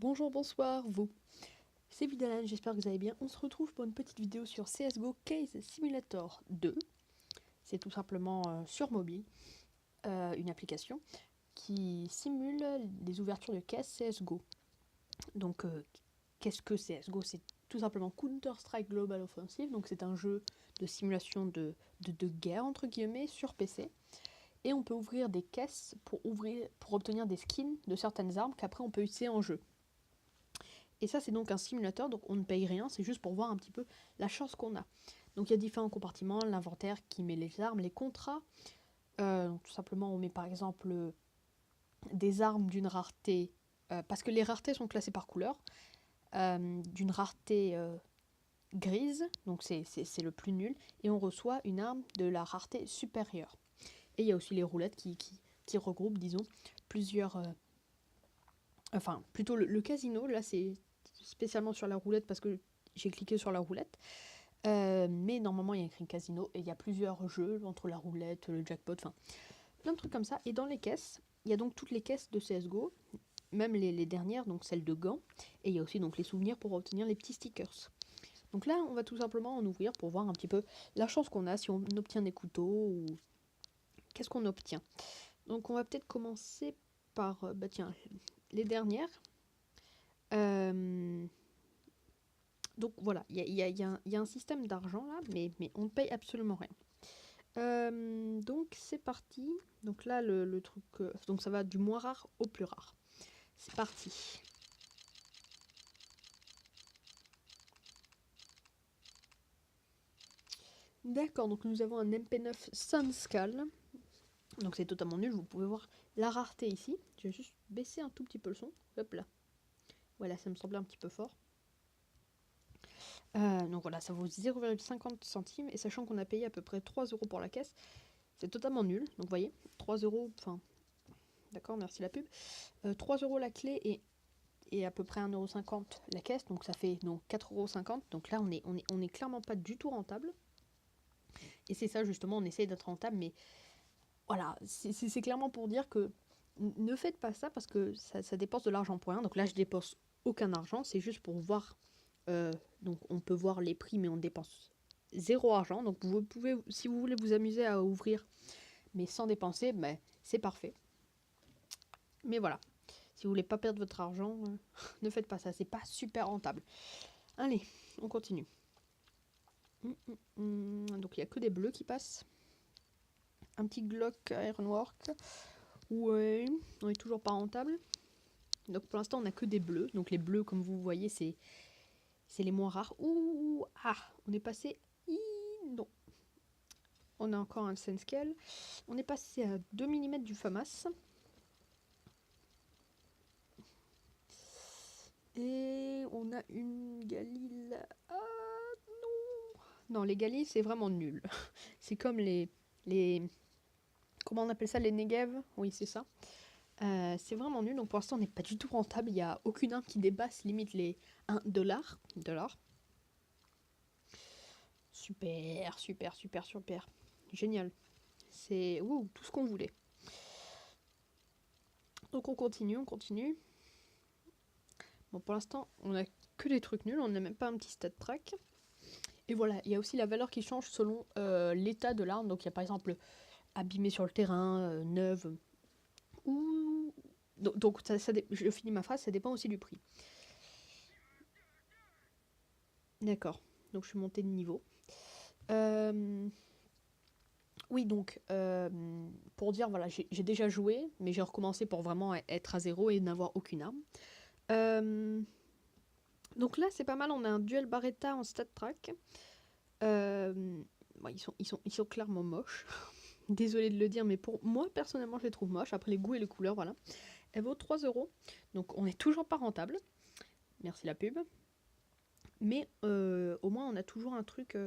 Bonjour, bonsoir, vous. C'est Vidalan, j'espère que vous allez bien. On se retrouve pour une petite vidéo sur CSGO Case Simulator 2. C'est tout simplement sur mobile, une application qui simule les ouvertures de caisses CSGO. Donc, qu'est-ce que CSGO? C'est tout simplement Counter-Strike Global Offensive. Donc, c'est un jeu de simulation de guerre, entre guillemets, sur PC. Et on peut ouvrir des caisses pour obtenir des skins de certaines armes qu'après on peut utiliser en jeu. Et ça, c'est donc un simulateur, donc on ne paye rien, c'est juste pour voir un petit peu la chance qu'on a. Donc il y a différents compartiments, l'inventaire qui met les armes, les contrats. Tout simplement, on met par exemple des armes d'une rareté, parce que les raretés sont classées par couleur, d'une rareté grise, donc c'est le plus nul, et on reçoit une arme de la rareté supérieure. Et il y a aussi les roulettes qui regroupent, disons, plusieurs... enfin, plutôt le casino, là c'est spécialement sur la roulette parce que j'ai cliqué sur la roulette. Mais normalement, il y a écrit casino et il y a plusieurs jeux entre la roulette, le jackpot, enfin plein de trucs comme ça. Et dans les caisses, il y a donc toutes les caisses de CSGO, même les dernières, donc celles de gants. Et il y a aussi donc les souvenirs pour obtenir les petits stickers. Donc là, on va tout simplement en ouvrir pour voir un petit peu la chance qu'on a, si on obtient des couteaux ou qu'est-ce qu'on obtient. Donc on va peut-être commencer par, bah tiens, les dernières. Donc voilà, il y a un système d'argent là, mais on ne paye absolument rien. Donc c'est parti. Donc là, le truc... donc ça va du moins rare au plus rare. C'est parti. D'accord, donc nous avons un MP9 Sunscale. Donc c'est totalement nul, vous pouvez voir la rareté ici. Je vais juste baisser un tout petit peu le son. Hop là. Voilà, ça me semblait un petit peu fort. Donc voilà, ça vaut 0,50 centimes. Et sachant qu'on a payé à peu près 3 € pour la caisse, c'est totalement nul. Donc vous voyez, 3 €, enfin... D'accord, merci la pub. 3 € la clé et à peu près 1,50 € la caisse. Donc ça fait donc 4,50 €. Donc là, on est clairement pas du tout rentable. Et c'est ça justement, on essaye d'être rentable. Mais voilà, c'est clairement pour dire que ne faites pas ça parce que ça dépense de l'argent pour rien. Donc là, je dépense aucun argent. C'est juste pour voir... donc on peut voir les prix, mais on dépense zéro argent. Donc vous pouvez, si vous voulez vous amuser à ouvrir, mais sans dépenser, ben, c'est parfait. Mais voilà, si vous voulez pas perdre votre argent, ne faites pas ça, c'est pas super rentable. Allez, on continue. Donc il y a que des bleus qui passent. Un petit Glock Ironwork. Ouais, on est toujours pas rentable. Donc pour l'instant on a que des bleus. Donc les bleus, comme vous voyez, c'est les moins rares. Ouh, ah, on est passé... Non. On a encore un Sunscale. On est passé à 2 mm du FAMAS. Et on a une Galil. Ah non. Non, les Galil, c'est vraiment nul. C'est comme les... Comment on appelle ça? Les Negev? Oui, c'est ça. C'est vraiment nul. Donc pour l'instant, on n'est pas du tout rentable. Il n'y a aucune arme qui dépasse limite les 1 $. Super, super, super, super. Génial. C'est tout ce qu'on voulait. Donc on continue, on continue. Bon, pour l'instant, on a que des trucs nuls. On n'a même pas un petit stat track. Et voilà, il y a aussi la valeur qui change selon l'état de l'arme. Donc il y a par exemple abîmée sur le terrain, neuve. Ou... Donc je finis ma phrase, ça dépend aussi du prix. D'accord, donc je suis montée de niveau. Oui, donc, pour dire, voilà, j'ai déjà joué, mais j'ai recommencé pour vraiment être à zéro et n'avoir aucune arme. Donc là, c'est pas mal, on a un duel Barretta en stat track. Bon, ils sont clairement moches. Désolée de le dire, mais pour moi, personnellement, je les trouve moches. Après les goûts et les couleurs, voilà. Elle vaut 3 €. Donc on n'est toujours pas rentable. Merci la pub. Mais au moins, on a toujours un truc...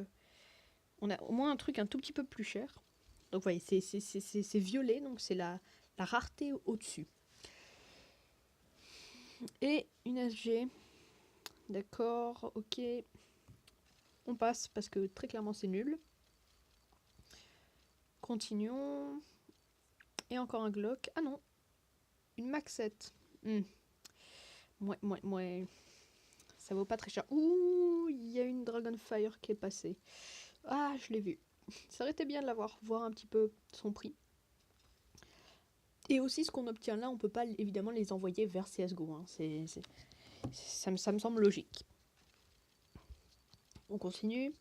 on a au moins un truc un tout petit peu plus cher. Donc vous voyez, c'est violet, donc c'est la rareté au-dessus. Et une SG. D'accord, ok. On passe parce que très clairement c'est nul. Continuons. Et encore un Glock. Ah non, une Max 7. Bon, Ouais. Ça vaut pas très cher. Ouh, il y a une Dragonfire qui est passée. Ah, je l'ai vue. Ça aurait été bien de l'avoir, voir un petit peu son prix. Et aussi, ce qu'on obtient là, on peut pas évidemment les envoyer vers CSGO. Hein. Ça me semble logique. On continue.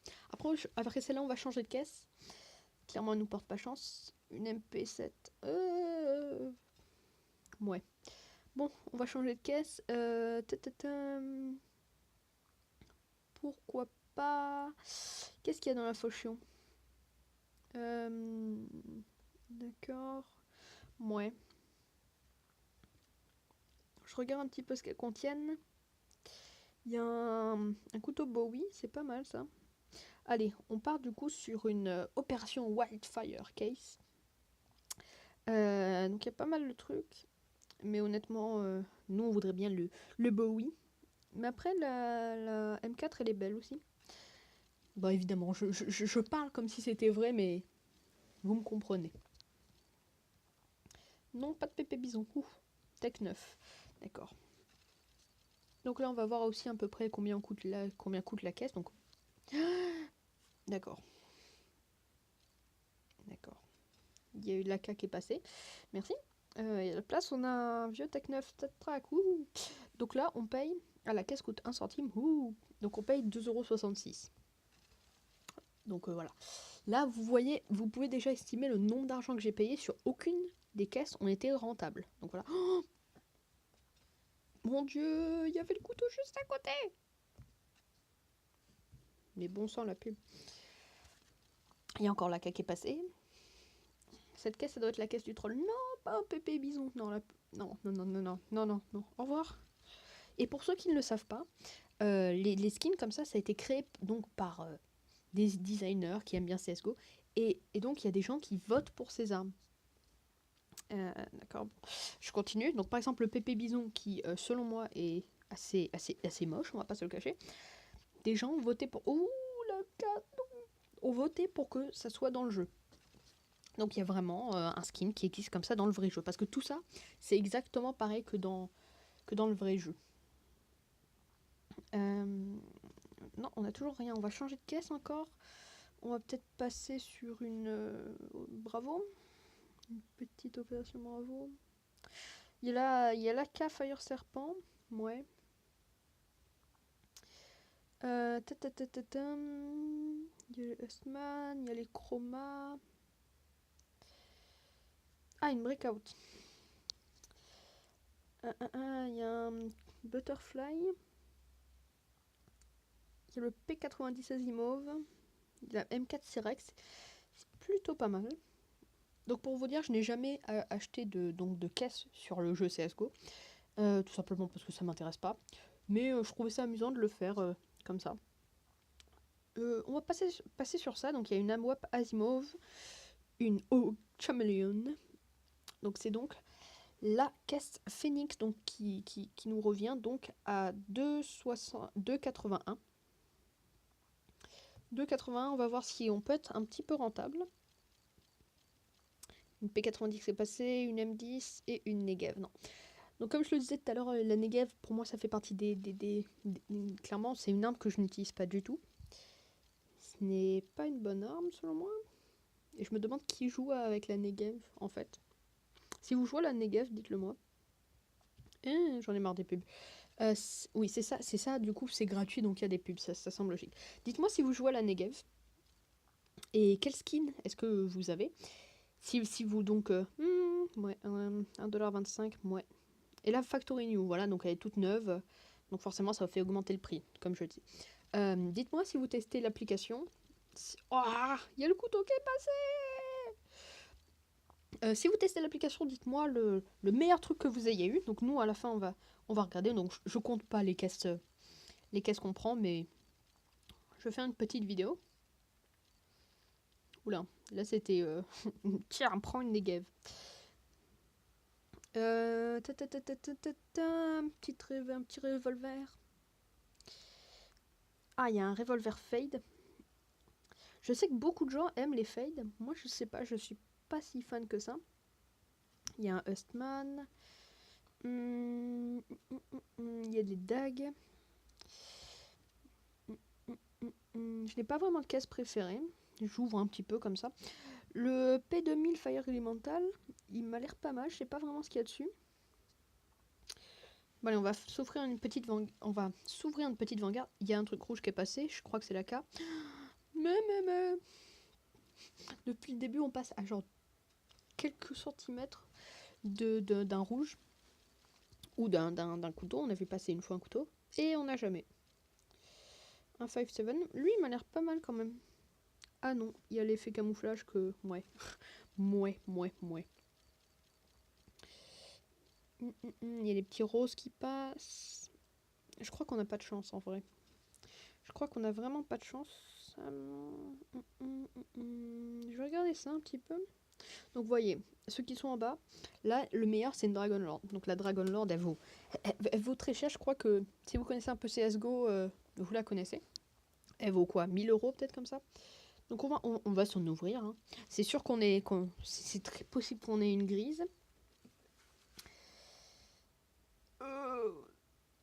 Après celle-là, on va changer de caisse. Clairement, elle nous porte pas chance. Une MP7. Ouais. Bon, on va changer de caisse. Pourquoi pas. Qu'est-ce qu'il y a dans la Fauchion? D'accord. Ouais. Je regarde un petit peu ce qu'elles contiennent. Il y a un couteau Bowie, c'est pas mal ça. Allez, on part du coup sur une opération Wildfire Case. Donc il y a pas mal de trucs. Mais honnêtement, nous on voudrait bien le Bowie. Mais après, la M4 elle est belle aussi. Bah évidemment, je parle comme si c'était vrai, mais vous me comprenez. Non, pas de pépé bison. Ouf, Tech 9. D'accord. Donc là, on va voir aussi à peu près combien coûte la caisse. Donc, d'accord. D'accord. Il y a eu l'AK qui est passé. Merci. Et à la place, on a un vieux Tech 9 Track. Donc là, on paye. Ah, la caisse coûte 1 centime. Donc on paye 2,66 €. Donc voilà. Là, vous voyez, vous pouvez déjà estimer le nombre d'argent que j'ai payé sur aucune des caisses ont été rentables. Donc voilà. Oh mon dieu, il y avait le couteau juste à côté. Mais bon sang, la pub. Il y a encore la caque qui est passée. Cette caisse, ça doit être la caisse du troll. Non, pas un pépé bison. Non, non. Au revoir. Et pour ceux qui ne le savent pas, les skins comme ça a été créé donc par des designers qui aiment bien CSGO. Et donc, il y a des gens qui votent pour ces armes. D'accord. Je continue. Donc, par exemple, le pépé bison qui, selon moi, est assez moche, on va pas se le cacher. Des gens ont voté pour... Ouh, la carte ont voté pour que ça soit dans le jeu. Donc il y a vraiment un skin qui existe comme ça dans le vrai jeu. Parce que tout ça, c'est exactement pareil que dans le vrai jeu. Non, on a toujours rien. On va changer de caisse encore. On va peut-être passer sur une... Bravo. Une petite opération bravo. Il y a l'AK Fire Serpent. Ouais. Il y a le Hustman, il y a les chromas. Ah, une breakout. Il y a un butterfly. Il y a le P90 Asimov. Il y a la M4 Cyrex. C'est plutôt pas mal. Donc pour vous dire, je n'ai jamais acheté de caisse sur le jeu CSGO. Tout simplement parce que ça m'intéresse pas. Mais je trouvais ça amusant de le faire comme ça. On va passer sur ça. Donc il y a une AMWAP Asimov, une O Chameleon. Donc c'est donc la caisse Phoenix donc, qui nous revient donc à 2,81. 2,81, on va voir si on peut être un petit peu rentable. Une P90 qui est passée, une M10 et une Negev. Non. Donc comme je le disais tout à l'heure, la Negev, pour moi, ça fait partie clairement, c'est une arme que je n'utilise pas du tout. Ce n'est pas une bonne arme, selon moi. Et je me demande qui joue avec la Negev, en fait. Si vous jouez à la Negev, dites-le moi. J'en ai marre des pubs. Oui, c'est ça, du coup, c'est gratuit, donc il y a des pubs, ça semble logique. Dites-moi si vous jouez à la Negev. Et quel skin est-ce que vous avez? Si vous, donc... ouais, 1,25$, ouais. Et la Factory New, voilà, donc elle est toute neuve. Donc forcément, ça fait augmenter le prix, comme je dis. Dites-moi si vous testez l'application. Oh, il y a le couteau qui est passé. Si vous testez l'application, dites-moi le meilleur truc que vous ayez eu. Donc nous, à la fin, on va regarder. Donc je compte pas les caisses qu'on prend, mais je vais faire une petite vidéo. Oula, là c'était... Tiens, prends une Negev. Un petit revolver. Ah, il y a un revolver fade. Je sais que beaucoup de gens aiment les fades. Moi, je sais pas, je suis pas si fan que ça. Il y a un Hustman. Il y regarder les dagues. Je n'ai pas vraiment de caisse préférée. J'ouvre un petit peu comme ça. Le P2000 Fire Elemental, il m'a l'air pas mal. Je sais pas vraiment ce qu'il y a dessus. Bon, allez, on va s'offrir une petite s'ouvrir une petite vanguard. Il y a un truc rouge qui est passé. Je crois que c'est la K. Mais. Depuis le début, on passe à genre quelques centimètres d'un rouge. Ou d'un couteau. On avait passé une fois un couteau. Et on n'a jamais. Un 5-7. Lui, il m'a l'air pas mal quand même. Ah non, il y a l'effet camouflage que... Ouais. Mouais. Il y a les petits roses qui passent. Je crois qu'on n'a pas de chance en vrai. Je crois qu'on a vraiment pas de chance. Je vais regarder ça un petit peu. Donc, vous voyez, ceux qui sont en bas, là, le meilleur, c'est une Dragon Lord. Donc, la Dragon Lord, elle vaut très cher. Je crois que si vous connaissez un peu CSGO, vous la connaissez. Elle vaut quoi, 1000 € peut-être comme ça. Donc, on va s'en ouvrir. Hein. C'est sûr c'est très possible qu'on ait une grise.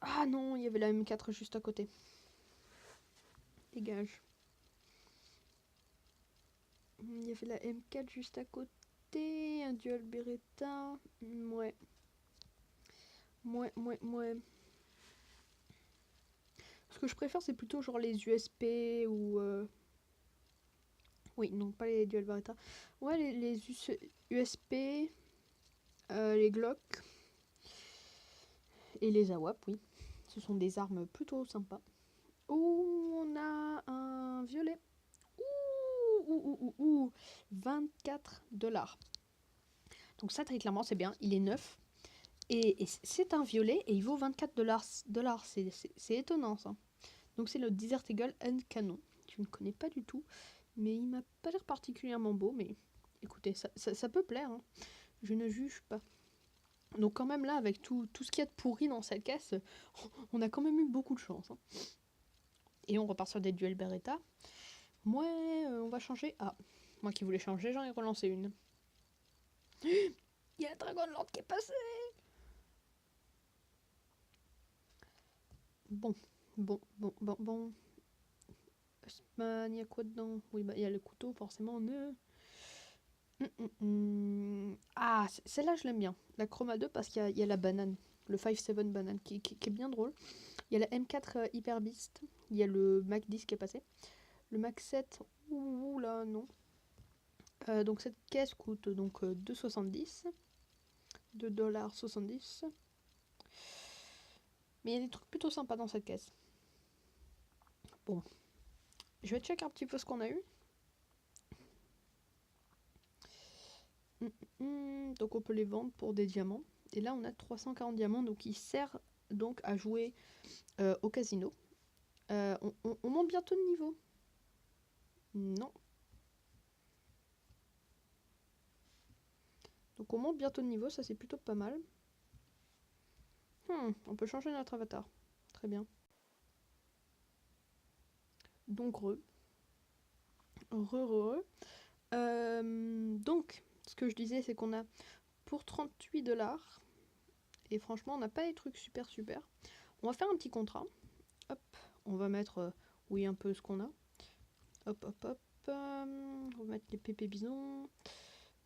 Ah non, il y avait la M4 juste à côté. Dégage. Il y avait la M4 juste à côté. Un dual Beretta. Ouais. Ce que je préfère, c'est plutôt genre les USP ou... Oui, non, pas les dual Beretta. Ouais, les USP, les Glock et les AWP, oui. Ce sont des armes plutôt sympas. Ouh, on a un violet. Ouh, 24 $. Donc ça, très clairement, c'est bien. Il est neuf. Et c'est un violet et il vaut 24 $. C'est étonnant, ça. Donc c'est le Desert Eagle Hand Cannon. Je ne connais pas du tout. Mais il m'a pas l'air particulièrement beau. Mais écoutez, ça peut plaire. Hein. Je ne juge pas. Donc quand même là, avec tout ce qu'il y a de pourri dans cette caisse, on a quand même eu beaucoup de chance. Hein. Et on repart sur des duels Beretta. Moi, on va changer. Ah, moi qui voulais changer, j'en ai relancé une. Il y a Dragon Lord qui est passé. Bon. Il y a quoi dedans? Oui, bah il y a le couteau, forcément. Ah, celle-là, je l'aime bien. La Chroma 2, parce qu'il y a la banane. Le 5-7 banane, qui est bien drôle. Il y a la M4 Hyper Beast. Il y a le Mac 10 qui est passé. Le Mac 7, ouh là, non. Donc cette caisse coûte donc 2,70. 2,70 $. Mais il y a des trucs plutôt sympas dans cette caisse. Bon. Je vais checker un petit peu ce qu'on a eu. Donc on peut les vendre pour des diamants. Et là on a 340 diamants, donc il sert donc à jouer au casino. On monte bientôt de niveau. Non. Donc on monte bientôt de niveau, ça c'est plutôt pas mal. On peut changer notre avatar. Très bien. Donc donc, ce que je disais, c'est qu'on a pour 38 $. Et franchement, on n'a pas des trucs super. On va faire un petit contrat. Hop, on va mettre, oui, un peu ce qu'on a. Hop. On va mettre les pépés bisons.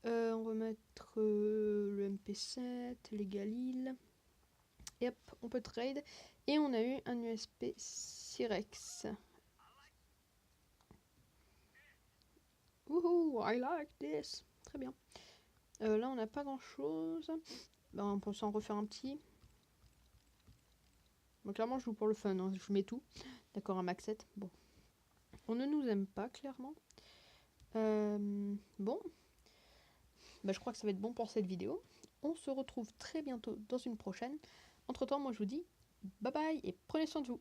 On va mettre le MP7, les Galil. Et hop, on peut trade. Et on a eu un USP Cyrex. Wouhou, I like this. Très bien. Là, on n'a pas grand chose. Ben, on peut s'en refaire un petit. Donc, clairement, je joue pour le fun. Hein. Je mets tout. D'accord, un max 7. Bon. On ne nous aime pas, clairement. Bon. Ben, je crois que ça va être bon pour cette vidéo. On se retrouve très bientôt dans une prochaine. Entre temps, moi, je vous dis bye bye et prenez soin de vous.